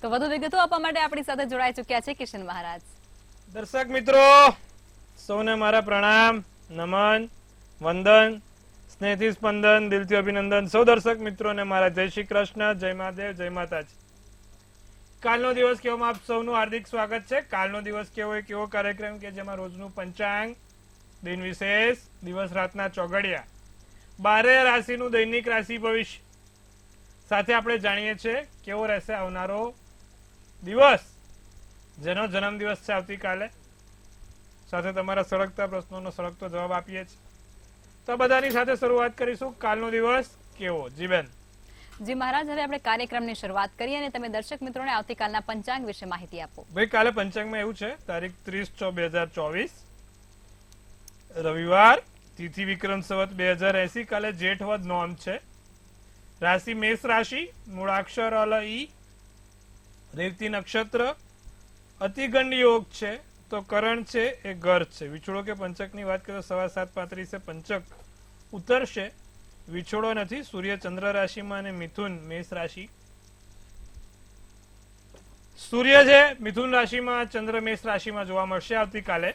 તો વધુ વિગતો આપવા માટે આપણી સાથે જોડાઈ ચૂક્યા છે કિશન મહારાજ. દર્શક મિત્રો સૌને મારા પ્રણામ, નમન, વંદન, સ્નેહથી સ્પંદન, દિલથી અભિનંદન. સૌ દર્શક મિત્રોને મારા જય શ્રી કૃષ્ણ, જય મહાદેવ, જય માતાજી. કાલનો દિવસ કેવોમાં આપ સૌનું હાર્દિક સ્વાગત છે. કાલનો દિવસ કેવો એક એવો કાર્યક્રમ કે જેમાં રોજનું પંચાંગ, દિન વિશેષ, દિવસ રાતના ચોઘડિયા, 12 રાશિનું દૈનિક રાશિ ભવિષ્ય સાથે આપણે જાણીએ છીએ કેવો રહેશે આવનારો દિવસ, જેનો જન્મદિવસ છે આવતીકાલે. સાથે તમારા સળગતા પ્રશ્નોનો સળગતો જવાબ આપીએ છીએ. તો બધાની સાથે શરૂઆત કરીશું. કાલનો દિવસ કેવો? જી બેન. જી મહારાજ, હવે આપણે કાર્યક્રમની શરૂઆત કરીએ અને તમે દર્શક મિત્રોને આવતીકાલના પંચાંગ વિશે માહિતી આપો. ભાઈ, કાલે પંચાંગમાં એવું છે, તારીખ 30/6/2024, રવિવાર, તિથિ વિક્રમ સંવત 2080. કાલે જેઠ વદ નોમ છે. રાશિ મેષ રાશિ, મૂળાક્ષર અલ ઈ, રેવતી નક્ષત્ર, અતિગંડ યોગ છે. તો કરણ છે એ ગર્જ છે. વિછોડો કે પંચકની વાત કરીએ તો 7:35 પંચક ઉતરશે. વિછોડો નથી. સૂર્ય ચંદ્ર રાશિમાં અને મિથુન મેષ રાશિ. સૂર્ય છે મિથુન રાશિમાં, ચંદ્ર મેષ રાશિમાં જોવા મળશે આવતીકાલે.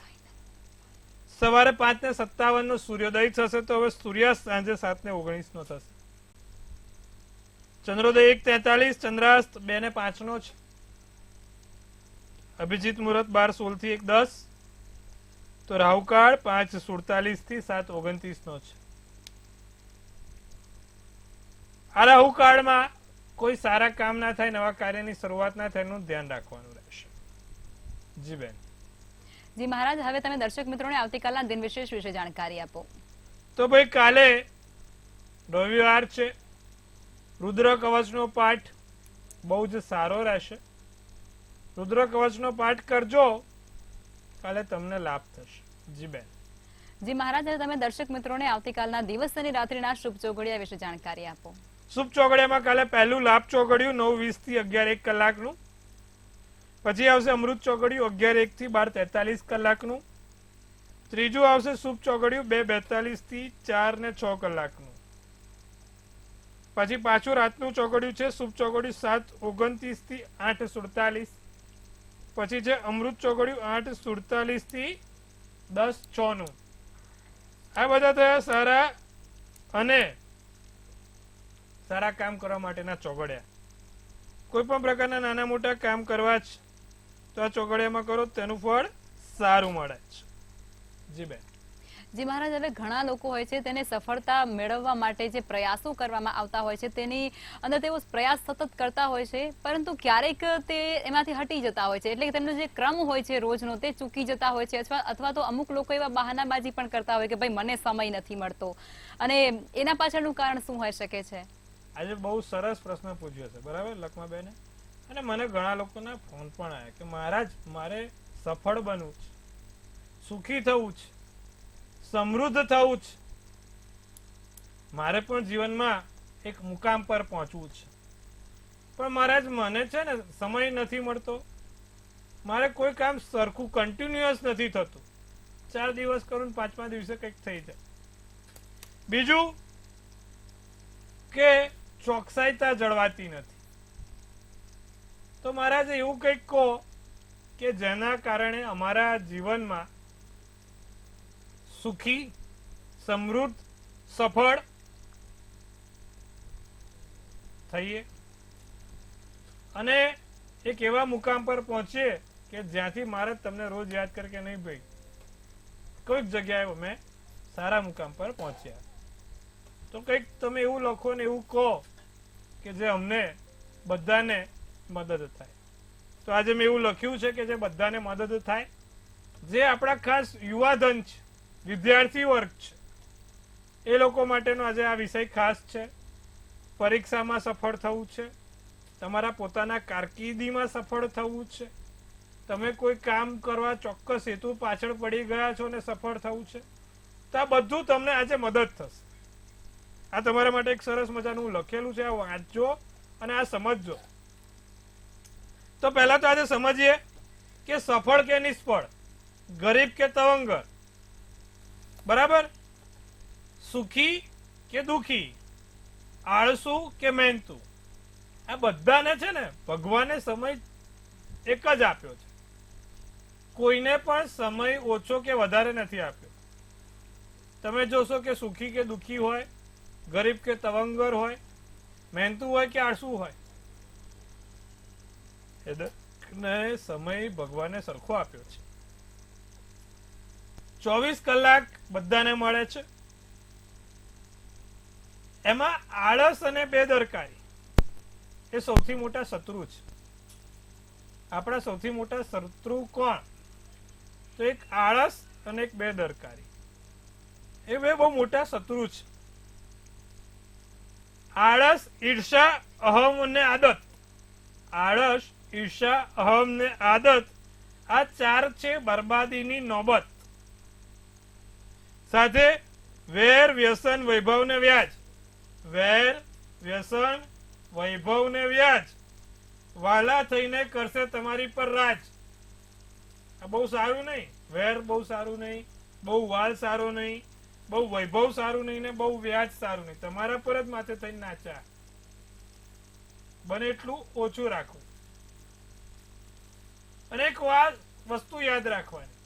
સવારે 5:57 નો સૂર્યોદય થશે. તો હવે સૂર્યાસ્ત સાંજે 7:19 નો થશે. ચંદ્રોદય 1:43, ચંદ્રાસ્ત 2:05 નો છે. અભિજીત મુહૂર્ત 12:16 થી 1:10. તો રાહુકાળ 5:47 થી 7:29 નો છે. આ રાહુકાળમાં કોઈ સારા કામ ના થાય, નવા કાર્યની શરૂઆત ના થાય, એનું ધ્યાન રાખવાનું રહેશે. જી બેન. જી મહારાજ, હવે તમે દર્શક મિત્રોને આવતીકાલના દિન વિશેષ વિશે જાણકારી આપો. તો ભાઈ, કાલે રવિવાર છે. રુદ્ર કવચનો પાઠ બહુ જ સારો રહેશે. રુદ્ર કવચનો પાઠ કરજો, કાલે તમને લાભ થશે. જી બેન. જી મહારાજ, હવે તમે દર્શક મિત્રોને આવતીકાલના દિવસ અને રાત્રિના શુભ ચોઘડિયા વિશે જાણકારી આપો. શુભ ચોઘડિયામાં કાલે પહેલું લાભ ચોઘડિયું 9:20 થી 11:01 કલાકનું. પછી આવશે અમૃત ચોઘડિયું 11:01 થી 12:43 કલાકનું. ત્રીજું આવશે શુભ ચોઘડિયું 2:42 થી 4:06 કલાકનું. પછી પાછું રાતનું ચોઘડિયું છે શુભ ચોઘડિયું 7:29 થી 8:47. પછી છે અમૃત ચોઘડિયું 8:47 થી 10:06 નું. આ બધા થયા સારા અને સારા કામ કરવા માટેના ચોઘડિયા. કોઈ પણ પ્રકારના નાના મોટા કામ કરવા જ તો આ ચોઘડિયામાં કરો, તેનું ફળ સારું મળે છે. જી બેન. જી મહારાજ, હવે ઘણા લોકો હોય છે તેને સફળતા મેળવવા માટે જે પ્રયાસો કરવામાં આવતા હોય છે તેની અંદર તેઓ પ્રયાસ સતત કરતા હોય છે, પરંતુ ક્યારેક તે એમાંથી હટી જતા હોય છે. એટલે કે તેમનો જે ક્રમ હોય છે રોજનો તે ચૂકી જતા હોય છે, અથવા તો અમુક લોકો એવા બહાનાબાજી પણ કરતા હોય કે ભાઈ મને સમય નથી મળતો. અને એના પાછળનું કારણ શું હોઈ શકે છે? આજે બહુ સરસ પ્રશ્ન પૂછ્યો છે, બરાબર લક્ષ્માબેને. અને મને ઘણા લોકોના ફોન પણ આવ્યા કે મહારાજ, મારે સફળ બનવું છે, સુખી થવું છે, સમૃદ્ધ થવું છે, મારે પણ જીવનમાં એક મુકામ પર પહોંચવું છે, પણ મહારાજ મને છે ને સમય નથી મળતો, મારે કોઈ કામ સરખું કન્ટિન્યુઅસ નથી થતું, 4 દિવસ કરું 5મા દિવસે કંઈક થઈ જાય. બીજું કે ચોકસાઈતા જળવાતી નથી. તો મહારાજ એવું કંઈક કહો કે જેના કારણે અમારા જીવનમાં સુખી, સમૃદ્ધ, સફળ થઈએ અને એક એવા મુકામ પર પહોંચીએ કે જ્યાંથી મારે તમને રોજ યાદ કરે કે નહીં ભાઈ, કોઈક જગ્યાએ અમે સારા મુકામ પર પહોંચ્યા. તો કંઈક તમે એવું લખો ને એવું કહો કે જે અમને બધાને મદદ થાય. તો આજે મેં એવું લખ્યું છે કે જે બધાને મદદ થાય. જે આપણા ખાસ યુવાધન છે, વિદ્યાર્થી વર્ગ છે, એ લોકો માટેનો આજે આ વિષય ખાસ છે. પરીક્ષામાં સફળ થવું છે, તમારા પોતાના કારકિર્દીમાં સફળ થવું છે, તમે કોઈ કામ કરવા ચોક્કસ હેતુ પાછળ પડી ગયા છો ને સફળ થવું છે, તો આ બધું તમને આજે મદદ થશે. આ તમારા માટે એક સરસ મજાનું લખેલું છે, આ વાંચજો અને આ સમજજો. તો પહેલા તો આજે સમજીએ કે સફળ કે નિષ્ફળ, ગરીબ કે તવંગર, બરાબર, સુખી કે દુખી, આળસુ કે મહેનતુ, આ બધાને છે ને ભગવાને સમય એક જ આપ્યો છે. કોઈને પણ સમય ઓછો કે વધારે નથી આપ્યો. તમે જોશો કે સુખી કે દુઃખી હોય, ગરીબ કે તવંગર હોય, મહેનતુ હોય કે આળસુ હોય, એ દરેકને સમય ભગવાને સરખો આપ્યો છે. 24 કલાક બધાને મળે છે. એમાં આળસ અને બેદરકારી એ સૌથી મોટા શત્રુ છે. આપણા સૌથી મોટા શત્રુ કોણ? તો એક આળસ અને એક બેદરકારી. એ બે બહુ મોટા શત્રુ છે. આળસ, ઈર્ષા, અહમ અને આદત. આળસ, ઈર્ષા, અહમ ને આદત, આ ચાર છે બરબાદીની નોબત. સાથે વેર, વ્યસન, વૈભવ ને વ્યાજ. વેર, વ્યસન, વૈભવ ને વ્યાજ વાલા થઈને કરશે તમારી પર રાજ. આ બહુ સારું નહીં. વેર બહુ સારું નહીં, બહુ વાલ સારો નહીં, બહુ વૈભવ સારું નહીં ને બહુ વ્યાજ સારું નહીં. તમારા પર જ માથે થઈને નાચા. બને એટલું ઓછું રાખવું. અને એક વસ્તુ યાદ રાખવાની,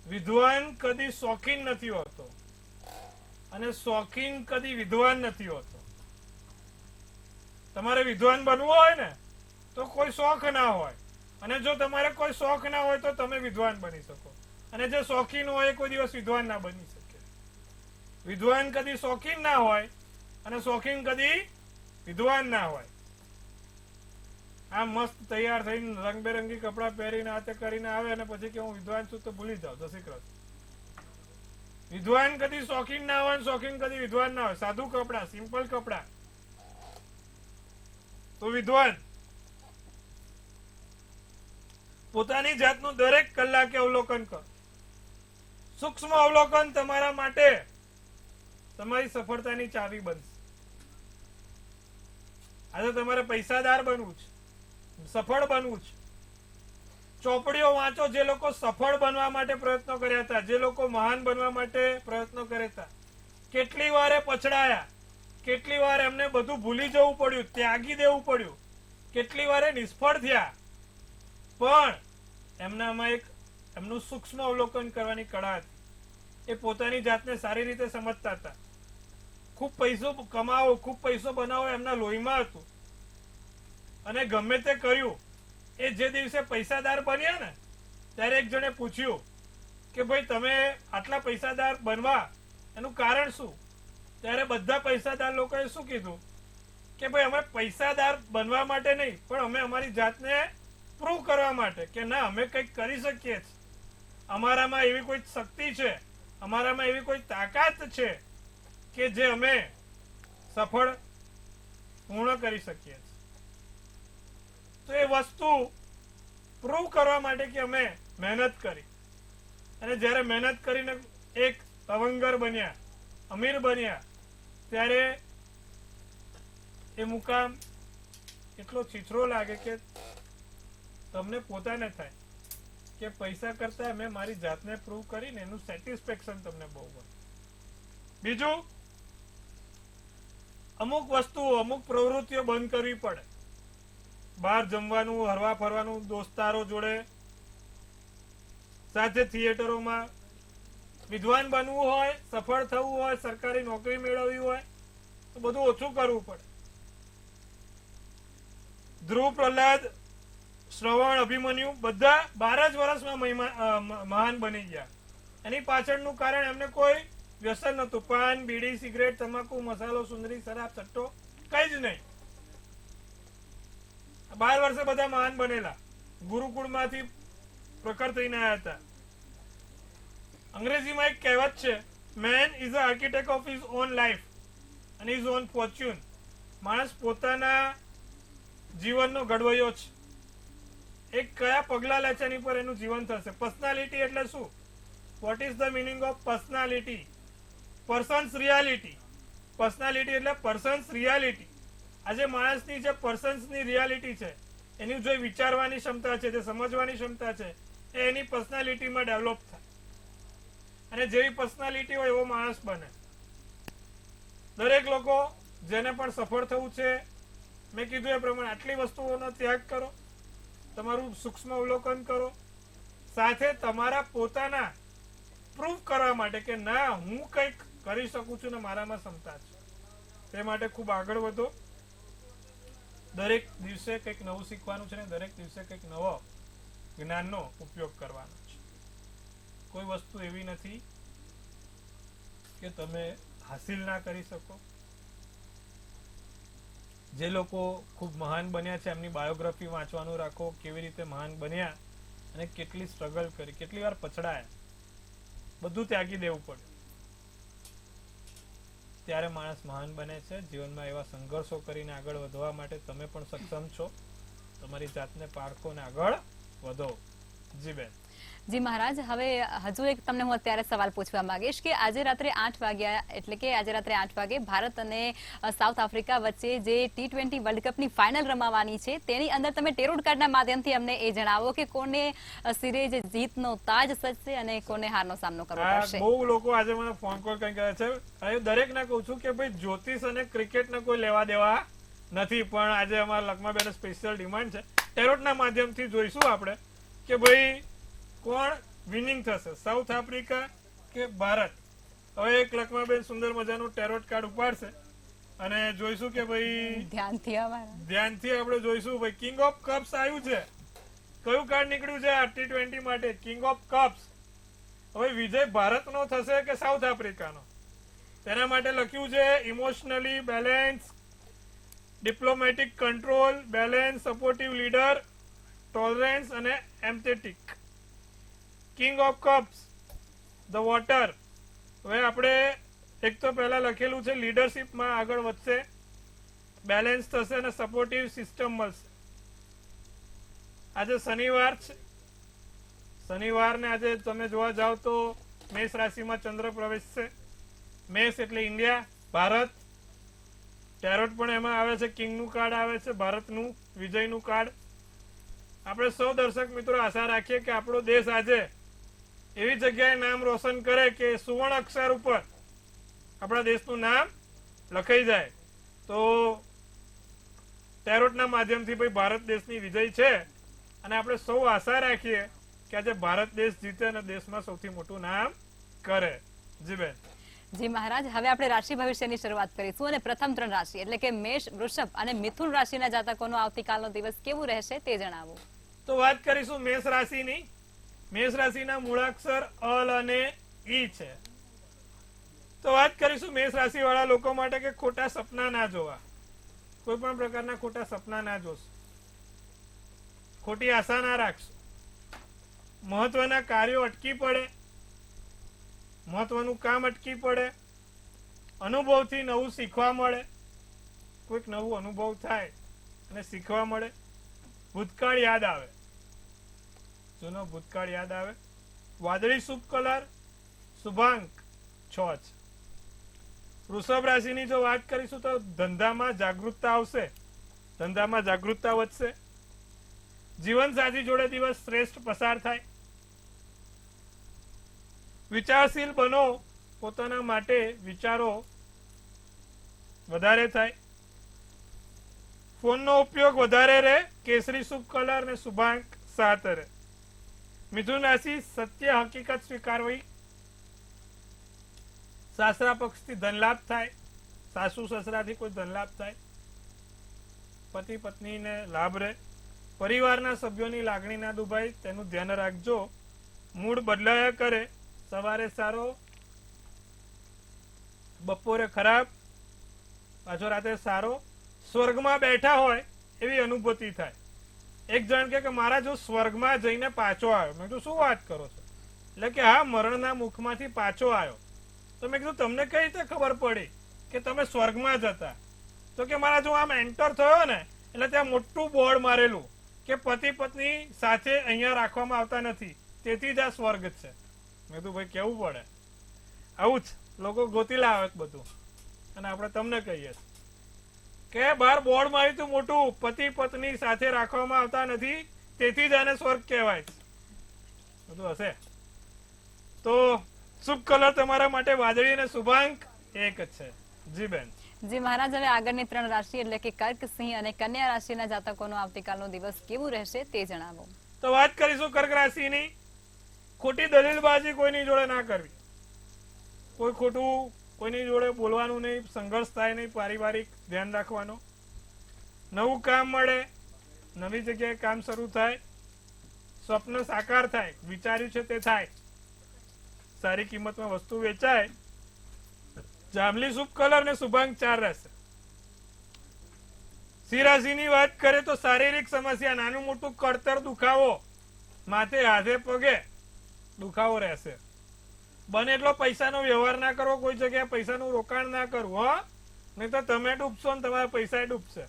વિદ્વાન કદી શોખીન નથી હોતો અને શોખીન કદી વિદ્વાન નથી હોતો. તમારે વિદ્વાન બનવું હોય ને તો કોઈ શોખ ના હોય, અને જો તમારે કોઈ શોખ ના હોય તો તમે વિદ્વાન બની શકો. અને જે શોખીન હોય એ કોઈ દિવસ વિદ્વાન ના બની શકે. વિદ્વાન કદી શોખીન ના હોય અને શોખીન કદી વિદ્વાન ના હોય. આ મસ્ત તૈયાર થઈને રંગબેરંગી કપડાં પહેરીને હાથે કરીને આવે અને પછી કે હું વિદ્વાન છું તો ભૂલી જાઓ. જય શ્રી કૃષ્ણ. વિદ્વાન કદી શોખીન ના હોય, શોખીન કદી વિદ્વાન ના હોય. સાદું કપડા, સિમ્પલ કપડા તો વિદ્વાન. પોતાની જાતનું દરેક કલાકે અવલોકન કરો. સૂક્ષ્મ અવલોકન તમારા માટે તમારી સફળતાની ચાવી બનશે. આજે તમારે પૈસાદાર બનવું છે, સફળ બનવું છે. ચોપડીઓ વાંચો. જે લોકો સફળ બનવા માટે પ્રયત્નો કર્યા હતા, જે લોકો મહાન બનવા માટે પ્રયત્નો કર્યા હતા, કેટલી વાર પછડાયા, કેટલી વાર એમને બધું ભૂલી જવું પડ્યું, ત્યાગી દેવું પડ્યું, કેટલી વાર નિષ્ફળ થયા, પણ એમનામાં એક એમનું સૂક્ષ્મ અવલોકન કરવાની કળા હતી. એ પોતાની જાતને સારી રીતે સમજતા હતા. ખૂબ પૈસો કમાવો, ખૂબ પૈસો બનાવો એમના લોહીમાં હતું. અને ગમે તે કર્યું. એ જે દિવસે પૈસાદાર બન્યા ને ત્યારે એક જણે પૂછ્યું કે ભાઈ તમે આટલા પૈસાદાર બનવા એનું કારણ શું? ત્યારે બધા પૈસાદાર લોકોએ શું કીધું કે ભાઈ અમે પૈસાદાર બનવા માટે નહીં, પણ અમે અમારી જાતને પ્રૂવ કરવા માટે કે ના અમે કંઈક કરી શકીએ છીએ. અમારામાં એવી કોઈ શક્તિ છે, અમારામાં એવી કોઈ તાકાત છે કે જે અમે સફળ પૂર્ણ કરી શકીએ છીએ. તો એ વસ્તુ પ્રૂવ કરવા માટે કે અમે મહેનત કરી, અને જ્યારે મહેનત કરીને એક તવંગર બન્યા, અમીર બન્યા, ત્યારે એ મુકામ એટલો છીછરો લાગે કે તમને પોતાને થાય કે પૈસા કરતા મેં મારી જાતને પ્રૂવ કરીને એનું સેટિસ્ફેક્શન તમને બહુ હોય. બીજું, અમુક વસ્તુઓ, અમુક પ્રવૃત્તિઓ બંધ કરવી પડે. બહાર જમવાનું, હરવા ફરવાનું, દોસ્તારો જોડે, સાથે થિયેટરોમાં. વિદ્વાન બનવું હોય, સફળ થવું હોય, સરકારી નોકરી મેળવવી હોય તો બધું ઓછું કરવું પડે. ધ્રુવ, પ્રહલાદ, શ્રવણ, અભિમન્યુ બધા 12 જ વર્ષમાં મહાન બની ગયા. એની પાછળનું કારણ એમને કોઈ વ્યસન નતું. પાન, બીડી, સિગરેટ, તમાકુ, મસાલો, સુંદરી, શરાબ, સટ્ટો કઈ જ નહીં. 12 વર્ષે બધા મહાન બનેલા. ગુરુકુળમાંથી પ્રખર થઈને આવ્યા હતા. અંગ્રેજીમાં એક કહેવત છે, main is a architect of his own life અને હિઝ ઓન ફોર્ચ્યુન. માણસ પોતાના જીવનનો ઘડવૈયો છે. એક કયા પગલા લે છે એની પર એનું જીવન થશે. પર્સનાલિટી એટલે શું? What is the meaning of personality? Persons reality. Personality એટલે પર્સન્સ રિયાલિટી. આજે માણસની જે પર્સન્સની રિયાલિટી છે, એની જે વિચારવાની ક્ષમતા છે, જે સમજવાની ક્ષમતા છે, એ એની પર્સનાલિટીમાં ડેવલપ થાય. અને જેવી પર્સનાલિટી હોય એવો માણસ બને. દરેક લોકો જેને પણ સફળ થવું છે, મેં કીધું એ પ્રમાણે આટલી વસ્તુઓનો ત્યાગ કરો, તમારું સૂક્ષ્મ અવલોકન કરો, સાથે તમારા પોતાના પ્રૂફ કરવા માટે કે ના હું કંઈક કરી શકું છું ને મારામાં ક્ષમતા છે, તે માટે ખૂબ આગળ વધો. દરેક દિવસે કંઈક નવું શીખવાનું છે ને દરેક દિવસે કંઈક નવો જ્ઞાનનો ઉપયોગ કરવાનો છે. કોઈ વસ્તુ એવી નથી કે તમે હાસિલ ના કરી શકો. જે લોકો ખૂબ મહાન બન્યા છે એમની બાયોગ્રાફી વાંચવાનું રાખો, કેવી રીતે મહાન બન્યા અને કેટલી સ્ટ્રગલ કરી, કેટલી વાર પછડાયા, બધું ત્યાગી દેવું પડે ત્યારે માણસ મહાન બને છે. જીવનમાં એવા સંઘર્ષો કરીને આગળ વધવા માટે તમે પણ સક્ષમ છો. તમારી જાતને પારખો અને આગળ વધો. જી બેન. જી મહારાજ, હવે હજુ એક તમને હું અત્યારે સવાલ પૂછવા માંગીશ કે આજે રાત્રે 8 વાગ્યા એટલે કે આજે રાત્રે 8 વાગે ભારત અને સાઉથ આફ્રિકા વચ્ચે જે T20 વર્લ્ડ કપની ફાઇનલ રમાવાની છે તેની અંદર તમે ટેરોટ કાર્ડના માધ્યમથી અમને એ જણાવો કે કોને સિરીઝ જીતનો તાજ સજશે અને કોને હારનો સામનો કરવો પડશે. બહુ લોકો આજે મને ફોન કોલ કઈ કરે છે. હવે દરેકને કહું છું કે ભાઈ જ્યોતિષ અને ક્રિકેટને કોઈ લેવા દેવા નથી, પણ આજે અમારા લખમાબેન સ્પેશિયલ ડિમાન્ડ છે. ટેરોટના માધ્યમથી જોઈશું આપણે કે ભાઈ કોણ વિનિંગ થશે, સાઉથ આફ્રિકા કે ભારત. હવે એક લખમાબેન સુંદર મજાનું ટેરોટ કાર્ડ ઉપાડશે અને જોઈશું કે ભાઈ ધ્યાનથી આપણે જોઈશું ભાઈ કિંગ ઓફ કપ્સ આવ્યું છે. કયું કાર્ડ નીકળ્યું છે આ T20 માટે? King of cups. હવે વિજય ભારતનો થશે કે સાઉથ આફ્રિકાનો? તેના માટે લખ્યું છે emotionally balance, diplomatic control, balance, supportive leader, tolerance અને empathetic. King of cups, the water. હવે આપણે એક તો પહેલા લખેલું છે લીડરશિપમાં આગળ વધશે, બેલેન્સ થશે અને સપોર્ટિવ સિસ્ટમ મળશે. આજે શનિવાર છે, શનિવારને આજે તમે જોવા જાઓ તો મેષ રાશિમાં ચંદ્ર પ્રવેશ છે. મેષ એટલે ઇન્ડિયા, ભારત. ટેરોટ પણ એમાં આવે છે, કિંગનું કાર્ડ આવે છે, ભારતનું વિજયનું કાર્ડ. આપણે સૌ દર્શક મિત્રો આશા રાખીએ કે આપણો દેશ આજે એવી જગ્યાએ નામ રોશન કરે કે સુવર્ણ અક્ષર ઉપર આપણા દેશનું નામ લખાઈ જાય. તો ટેરોટના માધ્યમથી ભાઈ ભારત દેશની વિજય છે અને આપણે સૌ આશા રાખીએ કે આજે ભારત દેશ જીતે અને દેશમાં સૌથી મોટું નામ કરે. જી બેન. જી મહારાજ, હવે આપણે રાશિ ભવિષ્યની શરૂઆત કરીશું અને પ્રથમ 3 રાશિ એટલે કે મેષ, વૃષભ અને મિથુન રાશિના જાતકોનો આવતીકાલનો દિવસ કેવું રહેશે તે જણાવો. તો વાત કરીશું મેષ રાશિની. મેષ રાશિના મૂળાક્ષર અલ અને ઈ છે. તો વાત કરીશું મેષ રાશિ વાળા લોકો માટે કે ખોટા સપના ના જોવા. કોઈ પણ પ્રકારના ખોટા સપના ના જોશો, ખોટી આશા ના રાખશો. મહત્વના કાર્યો અટકી પડે, મહત્વનું કામ અટકી પડે. અનુભવથી નવું શીખવા મળે, કોઈક નવું અનુભવ થાય અને શીખવા મળે. ભૂતકાળ યાદ આવે, જૂનો ભૂતકાળ યાદ આવે. વાદળી શુભ કલર, શુભાંક 6 છે. વૃષભ રાશિની જો વાત કરીશું તો ધંધામાં જાગૃતતા આવશે, ધંધામાં જાગૃતતા વધશે. જીવનસાથી જોડે દિવસ શ્રેષ્ઠ પસાર થાય. વિચારશીલ બનો, પોતાના માટે વિચારો વધારે થાય. ફોનનો ઉપયોગ વધારે રહે, કેસરી શુભ કલર ને શુભાંક 7 રહે. મિથુન રાશિ સત્ય હકીકત સ્વીકારવી. સાસરા પક્ષથી ધનલાભ થાય, સાસુ સસરાથી કોઈ ધનલાભ થાય. પતિ પત્નીને લાભ રહે. પરિવારના સભ્યોની લાગણી ના દુભાય, તેનું ધ્યાન રાખજો. મૂડ બદલાયા કરે, સવારે સારો, બપોરે ખરાબ, પાછો રાતે સારો. સ્વર્ગમાં બેઠા હોય એવી અનુભૂતિ થાય. એક જણ કે મારા જો સ્વર્ગમાં જઈને પાછો આવ્યો. મેં કીધું શું વાત કરો છો? એટલે કે હા, મરણના મુખમાંથી પાછો આવ્યો. તો મેં કીધું તમને કઈ રીતે ખબર પડી કે તમે સ્વર્ગમાં જતા? તો કે મારા જો આમ એન્ટર થયો ને એટલે ત્યાં મોટું બોર્ડ મારેલું કે પતિ પત્ની સાથે અહીંયા રાખવામાં આવતા નથી, તેથી જ આ સ્વર્ગ છે. મેં કીધું ભાઈ કેવું પડે, આવું જ લોકો ગોતી લાવે બધું અને આપણે તમને કહીએ કે બહાર બોર્ડ માર્યું હતું મોટું, પતિ પત્ની સાથે રાખવામાં આવતા નથી, તેથી જ આને સ્વર્ગ કહેવાય. બધું હશે. તો શુભ કલર તમારા માટે વાદળી અને શુભાંક 1 છે. જી બેન. જી મહારાજ, હવે આગળની 3 રાશિ એટલે કે કર્ક, સિંહ અને કન્યા રાશિના જાતકોનો આવતીકાલનો દિવસ કેવું રહેશે તે જણાવો. તો વાત કરીશું કર્ક રાશિની. ખોટી દલીલબાજી કોઈની જોડે ના કરવી. કોઈ ખોટું કોઈની જોડે બોલવાનું નહીં, સંઘર્ષ થાય નહીં, પારિવારિક ધ્યાન રાખવાનો. નવું કામ મળે, નવી જગ્યાએ કામ શરૂ થાય, સ્વપ્ન સાકાર થાય, વિચાર્યું છે તે થાય, સારી કિંમતમાં વસ્તુ વેચાય. જાંબલી શુભ કલર ને શુભાંક 4 રહેશે. સિંહ રાશિની વાત કરીએ તો શારીરિક સમસ્યા, નાનું મોટું કળતર, દુખાવો, માથે હાથે પગે દુખાવો રહેશે. બને એટલો પૈસાનો વ્યવહાર ના કરવો, કોઈ જગ્યાએ પૈસાનું રોકાણ ના કરવું, હો, નહીં તો તમે ડૂબશો ને તમારા પૈસા ડૂબશે.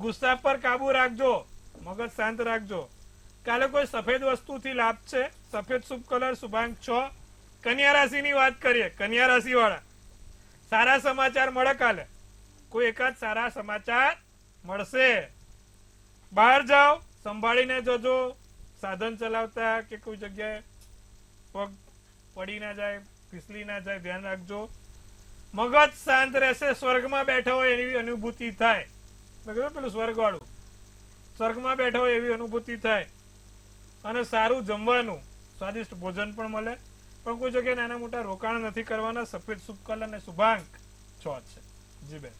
ગુસ્સા પર કાબુ રાખજો, મગજ શાંત રાખજો. કાલે કોઈ સફેદ વસ્તુથી લાભ છે. સફેદ શુભ કલર, શુભાંક 6. કન્યા રાશિની વાત કરીએ, કન્યા રાશિ વાળા સારા સમાચાર મળે. કાલે કોઈ એકાદ સારા સમાચાર મળશે. બહાર જાઓ, સંભાળીને જજો. સાધન ચલાવતા કે કોઈ જગ્યાએ પગ પડી ના જાય, ફીસલી ના જાય, ધ્યાન રાખજો. મગજ શાંત રહેશે. સ્વર્ગમાં બેઠા હોય એવી અનુભૂતિ થાય. મેં કીધું પેલું સ્વર્ગ વાળું, સ્વર્ગમાં બેઠા હોય એવી અનુભૂતિ થાય. અને સારું જમવાનું, સ્વાદિષ્ટ ભોજન પણ મળે. પણ કોઈ જગ્યાએ નાના મોટા રોકાણ નથી કરવાના. સફેદ શુભ કલર અને શુભાંક 6 છે. જી બેન.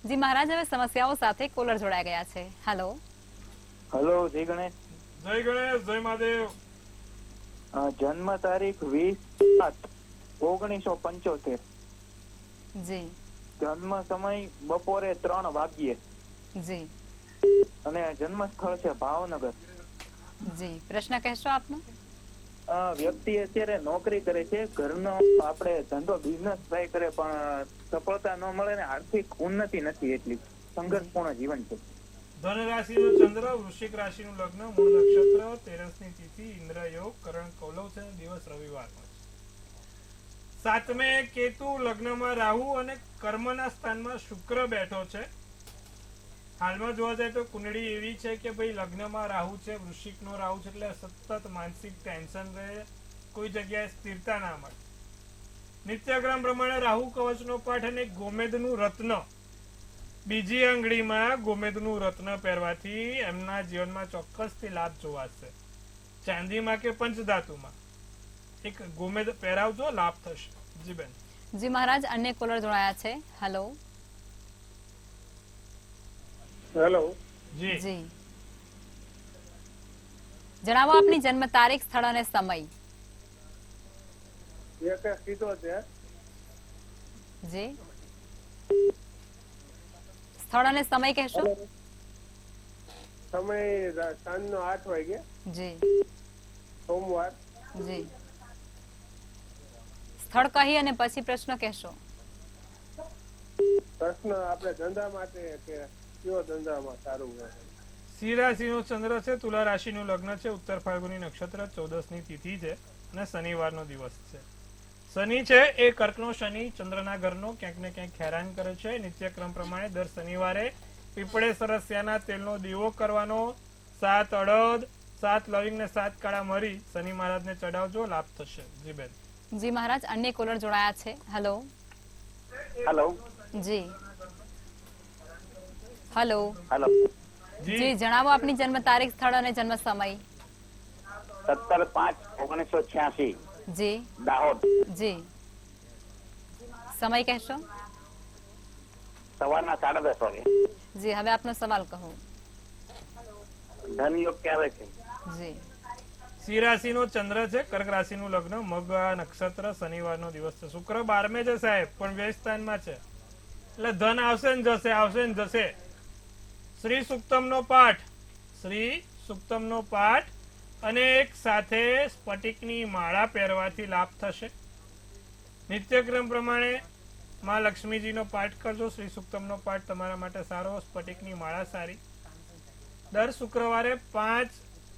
જી મહારાજ, હવે સમસ્યાઓ સાથે કોલર જોડાઈ ગયા છે. હેલો. હેલો, જય ગણેશ. જય ગણેશ, જય મહાદેવ. જન્મ તારીખ 20/7/1975. જી. જન્મ સમય બપોરે 3 વાગ્યે. જી. અને જન્મ સ્થળ છે ભાવનગર. જી, પ્રશ્ન કહેશો આપનો? વ્યક્તિ અત્યારે નોકરી કરે છે, ઘરનો આપણે ધંધો બિઝનેસ ટ્રાય કરે પણ સફળતા ન મળે ને આર્થિક ઉન્નતિ નથી, એટલી સંઘર્ષપૂર્ણ જીવન છે. ધન રાશિનો ચંદ્ર, વૃશ્ચિક રાશિનું લગ્ન, મૂળ નક્ષત્ર, 13ની તિથિ, ઇન્દ્ર યોગ, કરણ કૌલવ છે, દિવસ રવિવારનો છે. 7મે કેતુ, લગ્નમાં રાહુ અને કર્મના સ્થાનમાં શુક્ર બેઠો છે. હાલમાં જોવા જાય તો કુંડળી એવી છે કે ભાઈ લગ્નમાં રાહુ છે, વૃશ્ચિકનો રાહુ છે, એટલે સતત માનસિક ટેન્શન રહે, કોઈ જગ્યાએ સ્થિરતા ના મળે. નિત્યક્રમ પ્રમાણે રાહુ કવચનો પાઠ અને ગોમેદનું રત્ન, બીજી આંગળીમાં ગોમેદનું રત્ન પહેરવાથી એમના જીવનમાં ચોક્કસથી લાભ જોવાશે. ચાંદીમાં કે પંચધાતુમાં એક ગોમેદ પહેરાવજો, લાભ થશે. જી બેન. જી મહારાજ, અન્ય કોલર જોડાયા છે. હેલો. હેલો. જી. જી. જણાવો આપની જન્મ તારીખ, સ્થળ અને સમય. 1/77. જી. સ્થળ અને સમય કહેશો? સમય સાંજનો 8 વાગે. જી. સોમવાર. જી. સ્થળ કહી અને પછી પ્રશ્ન કહેશો. પ્રશ્ન આપણે ધંધા માટે કે કયો ધંધામાં સારું રહે? સિંહ રાશિનો ચંદ્ર છે, તુલા રાશિનું લગ્ન છે, ઉત્તર ફાલ્ગુની નક્ષત્ર, 14ની તિથિ છે અને શનિવારનો દિવસ છે. શનિ છે એ કર્કનો શનિ, ચંદ્રના ઘરનો, ક્યાંક ને ક્યાંક હેરાન કરે છે. નિત્યક્રમ પ્રમાણે દર શનિવારે પીપળે સરસ્યાના તેલનો દીવો કરવાનો. 7 અડદ, 7 લવિંગ ને 7 કાળા મરી શનિ મહારાજને ચડાવજો, લાભ થશે. જી બેન. જી મહારાજ, અન્ય કોલર જોડાયા છે. હેલો. હેલો. જી. હેલો. હેલો. જી, જણાવો આપની જન્મ તારીખ, સ્થળ અને જન્મ સમય. 17/5/1986. જી. દાહોદ. જી. સમય કહેશો? સવારના 10:30 વાગે. જી, હવે આપનો સવાલ કહો. ધનયોગ ક્યારે છે? જી. સિંહ રાશિનો ચંદ્ર છે, કર્ક રાશિનું લગ્ન, મગ નક્ષત્ર, શનિવારનો દિવસ છે. શુક્ર 12મે છે સાહેબ, પણ વ્યય સ્થાનમાં છે, એટલે ધન આવશે ને જશે, આવશે ને જશે. શ્રી સુક્તમનો પાઠ, શ્રી સુક્તમનો પાઠ અને એક સાથે સ્ફટિકની માળા પહેરવાથી લાભ થશે. નિત્યક્રમ પ્રમાણે માં લક્ષ્મીજીનો પાઠ કરજો. શ્રી સુક્તમનો પાઠ તમારા માટે સારો, સ્ફટિકની માળા સારી. દર શુક્રવારે 5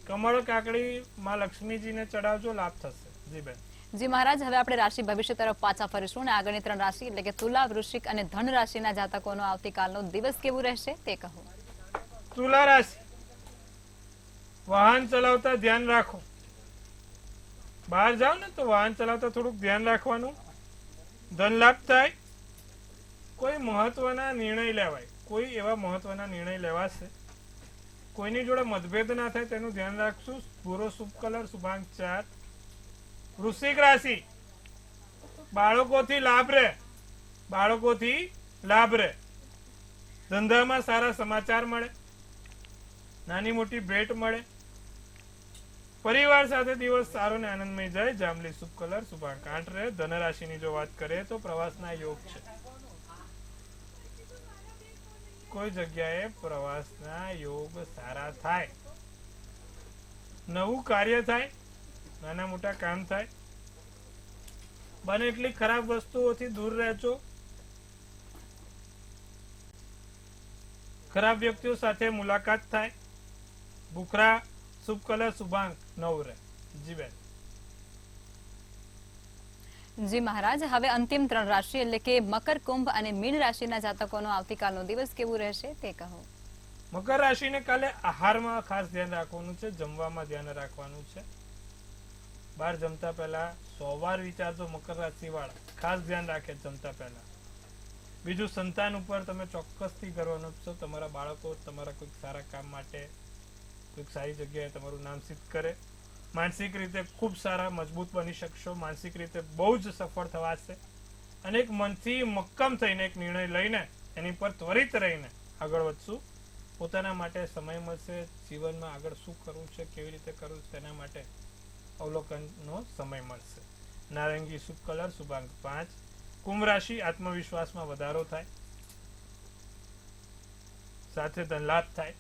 કમળ કાકડી માં લક્ષ્મીજીને ચડાવજો, લાભ થશે. જી બેન. જી મહારાજ, હવે આપણે રાશિ ભવિષ્ય તરફ પાછા ફરીશું અને આગળની 3 રાશિ એટલે કે તુલા, વૃશ્ચિક અને ધન રાશિના જાતકોનો આવતીકાલનો દિવસ કેવું રહેશે તે કહો. તુલા રાશિ, વાહન ચલાવતા ધ્યાન રાખો. બહાર જાઓ ને તો વાહન ચલાવતા થોડુંક ધ્યાન રાખવાનું. ધન લાભ થાય. કોઈ મહત્વના નિર્ણય લેવાય, કોઈ એવા મહત્વના નિર્ણય લેવાશે, કોઈની જોડે મતભેદ ના થાય તેનું ધ્યાન રાખશું. ભૂરો શુભ કલર, શુભાંક 4. વૃશ્ચિક રાશિ, બાળકોથી લાભ રહે, બાળકોથી લાભ રહે. ધંધામાં સારા સમાચાર મળે, નાની મોટી ભેટ મળે. પરિવાર સાથે દિવસ સારો ને આનંદમય જાય. જાંબલી શુભ કલર, શુભાંક 8 રહે. ધનરાશિની જો વાત કરીએ તો પ્રવાસના યોગ છે. કોઈ જગ્યાએ પ્રવાસના યોગ સારા થાય, નવું કાર્ય થાય, નાના મોટા કામ થાય. બને એટલી ખરાબ વસ્તુઓથી દૂર રહેજો. ખરાબ વ્યક્તિઓ સાથે મુલાકાત થાય. ભૂખરા શુભ કલર, શુભાંક 9 રહે. જી બેન. જી મહારાજ, હવે અંતિમ 3 રાશિ એટલે કે મકર, કુંભ અને મીન રાશિના જાતકોનો આવતીકાલનો દિવસ કેવું રહેશે તે કહો. મકર રાશિને કાલે આહારમાં ખાસ ધ્યાન રાખવાનું છે, જમવામાં ધ્યાન રાખવાનું છે. બહાર જમતા પહેલા 100 વાર વિચારજો. મકર રાશિ વાળા ખાસ ધ્યાન રાખે જમતા પહેલા. બીજું, સંતાન ઉપર તમે ચોક્કસથી કરવાનું છો. તમારા બાળકો તમારા કોઈક સારા કામ માટે કોઈક સારી જગ્યાએ તમારું નામ સિદ્ધ કરે. માનસિક રીતે ખૂબ સારા મજબૂત બની શકશો. માનસિક રીતે બહુ જ સફળ થવાશે. અને એક મનથી મક્કમ થઈને એક નિર્ણય લઈને એની પર ત્વરિત રહીને આગળ વધશું. પોતાના માટે સમય મળશે. જીવનમાં આગળ શું કરવું છે, કેવી રીતે કરવું છે તેના માટે અવલોકનનો સમય મળશે. નારંગી શુભ કલર, શુભાંક 5. કુંભ રાશિ, આત્મવિશ્વાસમાં વધારો થાય, સાથે ધનલાભ થાય.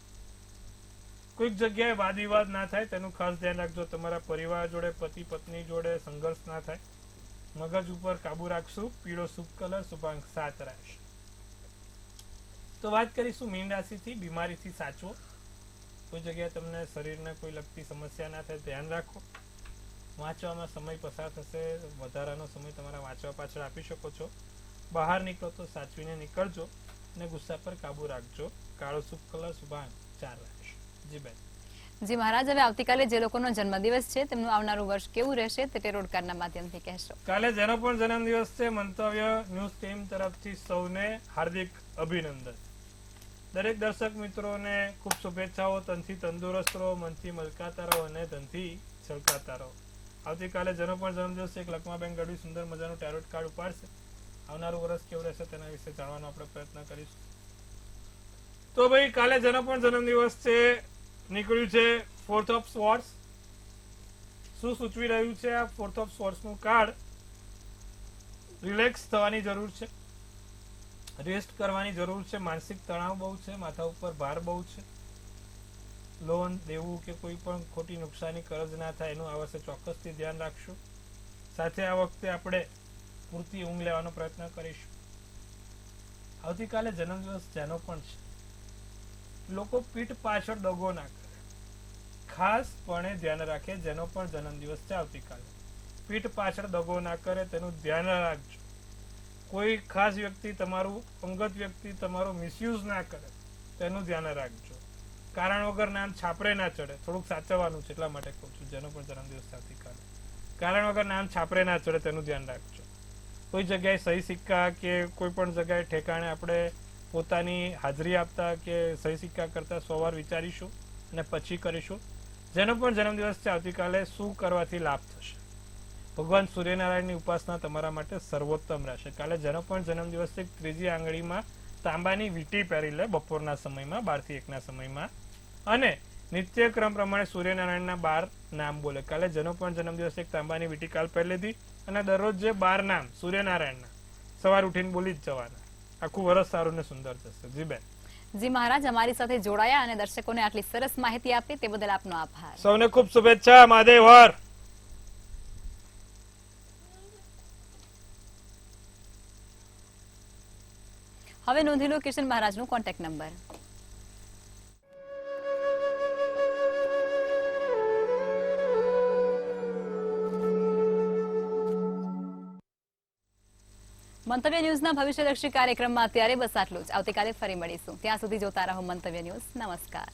કોઈક જગ્યાએ વાદ વિવાદ ના થાય તેનું ખાસ ધ્યાન રાખજો. તમારા પરિવાર જોડે, પતિ પત્ની જોડે સંઘર્ષ ના થાય. મગજ ઉપર કાબુ રાખશું. પીળો શુભ કલર, શુભાંક 7 રહેશે. તો વાત કરીશું મીન રાશિથી. બીમારીથી સાચવો. કોઈ જગ્યાએ તમને શરીરને કોઈ લગતી સમસ્યા ના થાય ધ્યાન રાખો. વાંચવામાં સમય પસાર થશે. વધારાનો સમય તમારા વાંચવા પાછળ આપી શકો છો. બહાર નીકળો તો સાચવીને નીકળજો અને ગુસ્સા પર કાબુ રાખજો. કાળો શુભ કલર, શુભાંક 4 રહેશે. જી બેન. જી મહારાજ, હવે આવતીકાલે જે લોકોનો જન્મદિવસ છે તેમનું આવનારું વર્ષ કેવું રહેશે તે ટેરોટ કાર્ડના માધ્યમથી કહેશો. કાલે જેનો પણ જન્મદિવસ છે, મંતવ્ય ન્યૂઝ ટીમ તરફથી સૌને હાર્દિક અભિનંદન. દરેક દર્શક મિત્રોને ખૂબ શુભેચ્છાઓ. તનથી તંદુરસ્ત રહો, મનથી મલકાતા રહો અને ધનથી છલકાતા રહો. આવતીકાલે જેનો પણ જન્મદિવસ છે, એક લક્ષ્માબેન ગઢવી સુંદર મજાનું ટેરોટ કાર્ડ ઉપાડશે. આવનારું વર્ષ કેવું રહેશે તેના વિશે જાણવાનો આપણે પ્રયત્ન કરીશું. તો ભાઈ, કાલે જેનો પણ જન્મદિવસ છે, નીકળ્યું છે 4th of Swords. શું સૂચવી રહ્યું છે આ 4th of Swords નું કાર્ડ? રિલેક્સ થવાની જરૂર છે, રેસ્ટ કરવાની જરૂર છે. માનસિક તણાવ બહુ છે, માથા ઉપર ભાર બહુ છે. લોન દેવું કે કોઈ પણ ખોટી નુકસાની કરજ ના થાય એનું આ વર્ષે ચોક્કસથી ધ્યાન રાખશું. સાથે આ વખતે આપણે પૂરતી ઊંઘ લેવાનો પ્રયત્ન કરીશું. આવતીકાલે જન્મદિવસ જેનો પણ છે, લોકો પીઠ પાછળ દગો ના કરે. ખાસ પણ ધ્યાન રાખે જેનો પણ જન્મદિવસ છે આવતીકાલે, પીઠ પાછળ દગો ના કરે તેનું ધ્યાન રાખજો. કોઈ ખાસ વ્યક્તિ, તમારું અંગત વ્યક્તિ તમારો મિસયુઝ ના કરે તેનું ધ્યાન રાખજો. કારણ વગર નામ છાપરે ના ચડે. થોડુંક સાચવવાનું છે એટલા માટે કહું છું. જેનો પણ જન્મદિવસ આવતીકાલે, કારણ વગર નામ છાપરે ના ચડે તેનું ધ્યાન રાખજો. કોઈ જગ્યાએ સહી સિક્કા કે કોઈ પણ જગ્યાએ ઠેકાણે આપણે પોતાની હાજરી આપતા કે સહી સિક્કા કરતા 100 વાર વિચારીશું અને પછી કરીશું. જેનો પણ જન્મદિવસ છે આવતીકાલે, શું કરવાથી લાભ થશે? ભગવાન સૂર્યનારાયણની ઉપાસના તમારા માટે સર્વોત્તમ રહેશે. કાલે જેનો પણ જન્મદિવસ છે, ત્રીજી આંગળીમાં તાંબાની વીંટી પહેરી લે બપોરના સમયમાં, 12 થી 1 ના સમયમાં. અને નિત્યક્રમ પ્રમાણે સૂર્યનારાયણના 12 નામ બોલે. કાલે જેનો પણ જન્મદિવસ છે, તાંબાની વીંટી કાલ પહેરી લીધી અને દરરોજ જે 12 નામ સૂર્યનારાયણના સવાર ઉઠીને બોલી જ જવાના. આખું વર્ષ સારું ને સુંદર જશે. જી બેન. જી મહારાજ, અમારી સાથે જોડાયા અને દર્શકોને આટલી સરસ માહિતી આપી તે બદલ આપનો આભાર. સૌને ખૂબ શુભેચ્છા. મહાદેવ હર. હવે નોંધી લો કિશન મહારાજનો કોન્ટેક્ટ નંબર. મંતવ્ય ન્યૂઝના ભવિષ્યલક્ષી કાર્યક્રમમાં અત્યારે બસ આટલું જ. આવતીકાલે ફરી મળીશું. ત્યાં સુધી જોતા રહો મંતવ્ય ન્યૂઝ. નમસ્કાર.